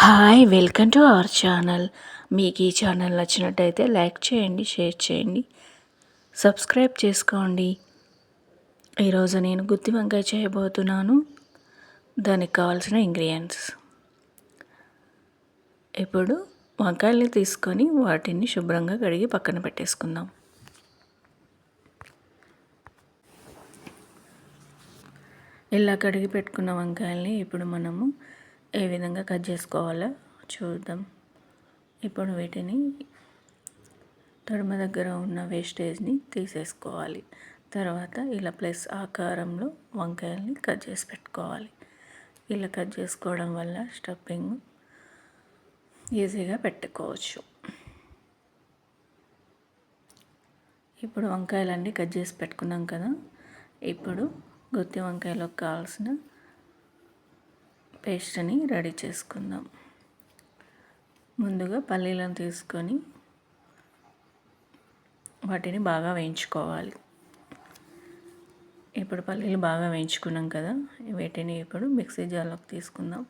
Hi welcome to our channel. మీకు ఈ channel నచ్చినట్టయితే లైక్ చేయండి, షేర్ చేయండి, సబ్స్క్రైబ్ చేసుకోండి. ఈరోజు నేను గుత్తి వంకాయ చేయబోతున్నాను. దానికి కావాల్సిన ఇంగ్రీడియంట్స్. ఇప్పుడు వంకాయల్ని తీసుకొని వాటిని శుభ్రంగా కడిగి పక్కన పెట్టేసుకుందాం. ఇలా కడిగి పెట్టుకున్న వంకాయల్ని ఇప్పుడు మనము ఏ విధంగా కట్ చేసుకోవాలో చూద్దాం. ఇప్పుడు వీటిని తొడమ దగ్గర ఉన్న వేస్టేజ్ని తీసేసుకోవాలి. తర్వాత ఇలా ప్లస్ ఆకారంలో వంకాయల్ని కట్ చేసి పెట్టుకోవాలి. ఇలా కట్ చేసుకోవడం వల్ల స్టఫింగ్ ఈజీగా పెట్టుకోవచ్చు. ఇప్పుడు వంకాయలన్నీ కట్ చేసి పెట్టుకున్నాం కదా. ఇప్పుడు గుత్తి వంకాయలకు కావాల్సిన పేస్ట్ని రెడీ చేసుకుందాం. ముందుగా పల్లీలను తీసుకొని వాటిని బాగా వేయించుకోవాలి. ఇప్పుడు పల్లీలు బాగా వేయించుకున్నాం కదా, వీటిని ఇప్పుడు మిక్సీ జార్లోకి తీసుకుందాం.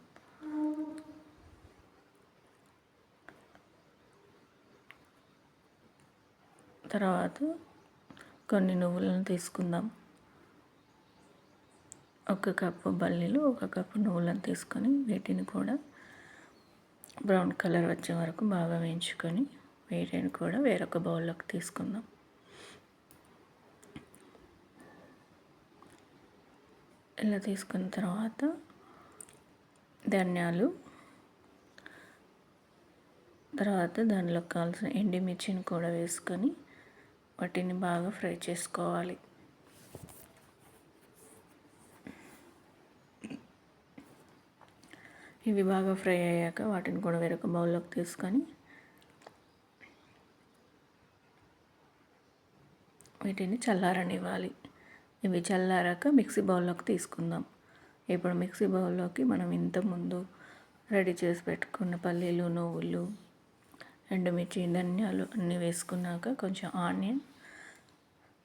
తర్వాత కొన్ని నువ్వులను తీసుకుందాం. 1 కప్పు పల్లీలు, 1 కప్పు నువ్వులను తీసుకొని వీటిని కూడా బ్రౌన్ కలర్ వచ్చే వరకు బాగా వేయించుకొని వీటిని కూడా వేరొక బౌల్లోకి తీసుకుందాం. ఇలా తీసుకున్న తర్వాత ధనియాలు, తర్వాత దానిలో కావాల్సిన ఎండుమిర్చిని కూడా వేసుకొని వాటిని బాగా ఫ్రై చేసుకోవాలి. ఇవి బాగా ఫ్రై అయ్యాక వాటిని కూడా వేరొక బౌల్లోకి తీసుకొని వీటిని చల్లారనివ్వాలి. ఇవి చల్లారాక మిక్సీ బౌల్లోకి తీసుకుందాం. ఇప్పుడు మిక్సీ బౌల్లోకి మనం ఇంతకుముందు రెడీ చేసి పెట్టుకున్న పల్లీలు, నువ్వులు, ఎండుమిర్చి, ధనియాలు అన్నీ వేసుకున్నాక కొంచెం ఆనియన్,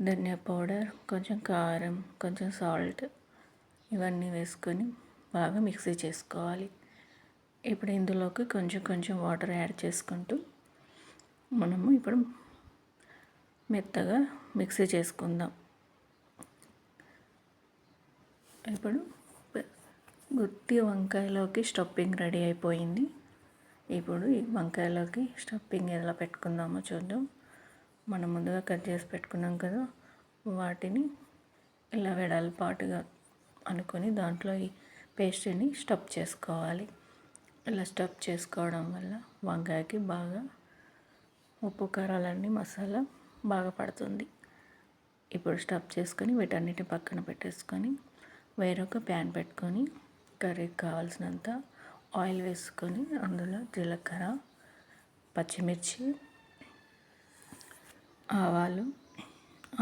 ధనియా పౌడర్, కొంచెం కారం, కొంచెం సాల్ట్ ఇవన్నీ వేసుకొని బాగా మిక్సీ చేసుకోవాలి. ఇప్పుడు ఇందులోకి కొంచెం కొంచెం వాటర్ యాడ్ చేసుకుంటూ మనము ఇప్పుడు మెత్తగా మిక్సీ చేసుకుందాం. ఇప్పుడు గుత్తి వంకాయలోకి స్టఫింగ్ రెడీ అయిపోయింది. ఇప్పుడు ఈ వంకాయలోకి స్టఫింగ్ ఎలా పెట్టుకుందామో చూద్దాం. మనం ముందుగా కట్ చేసి పెట్టుకున్నాం కదా, వాటిని ఇలా వెడల్పాటుగా అనుకొని దాంట్లో ఈ పేస్ట్ని స్టఫ్ చేసుకోవాలి. ఇలా స్టఫ్ చేసుకోవడం వల్ల వంకాయకి బాగా ఉప్పు, కారాలన్నీ మసాలా బాగా పడుతుంది. ఇప్పుడు స్టఫ్ చేసుకొని వీటన్నిటిని పక్కన పెట్టేసుకొని వేరొక ప్యాన్ పెట్టుకొని కర్రీకి కావాల్సినంత ఆయిల్ వేసుకొని అందులో జీలకర్ర, పచ్చిమిర్చి, ఆవాలు,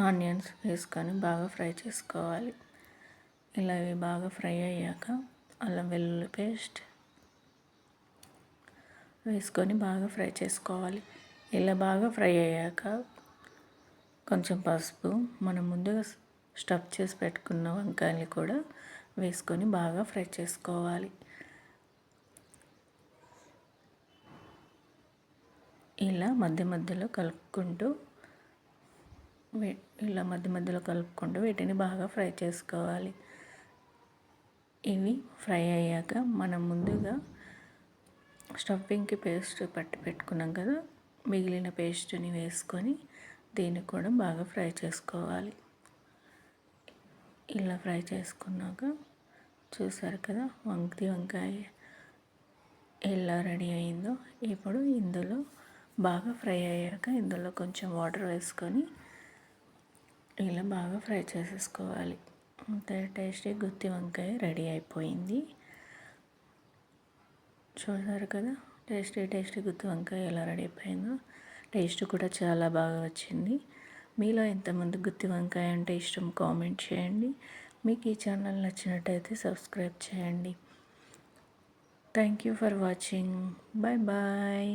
ఆనియన్స్ వేసుకొని బాగా ఫ్రై చేసుకోవాలి. ఇలా ఇవి బాగా ఫ్రై అయ్యాక అల్లం వెల్లుల్లి పేస్ట్ వేసుకొని బాగా ఫ్రై చేసుకోవాలి. ఇలా బాగా ఫ్రై అయ్యాక కొంచెం పసుపు, మనం ముందుగా స్టఫ్ చేసి పెట్టుకున్న వంకాయలు కూడా వేసుకొని బాగా ఫ్రై చేసుకోవాలి. ఇలా మధ్య మధ్యలో కలుపుకుంటూ వీటిని బాగా ఫ్రై చేసుకోవాలి. ఇవి ఫ్రై అయ్యాక మనం ముందుగా స్టఫింగ్కి పేస్ట్ పట్టి పెట్టుకున్నాం కదా, మిగిలిన పేస్ట్ని వేసుకొని దీన్ని కూడా బాగా ఫ్రై చేసుకోవాలి. ఇలా ఫ్రై చేసుకున్నాక చూసారు కదా వంకాయ ఎలా రెడీ అయిందో. ఇప్పుడు ఇందులో బాగా ఫ్రై అయ్యాక ఇందులో కొంచెం వాటర్ వేసుకొని ఇలా బాగా ఫ్రై చేసేసుకోవాలి. అంతే, టేస్టీ గుత్తి వంకాయ రెడీ అయిపోయింది. చూసారు కదా టేస్టీ గుత్తి వంకాయ ఎలా రెడీ అయిపోయిందో. టేస్ట్ కూడా చాలా బాగా వచ్చింది. మీలో ఎంతమంది గుత్తి వంకాయ అంటే ఇష్టం కామెంట్ చేయండి. మీకు ఈ ఛానల్ నచ్చినట్టయితే సబ్స్క్రైబ్ చేయండి. Thank you for watching. Bye bye.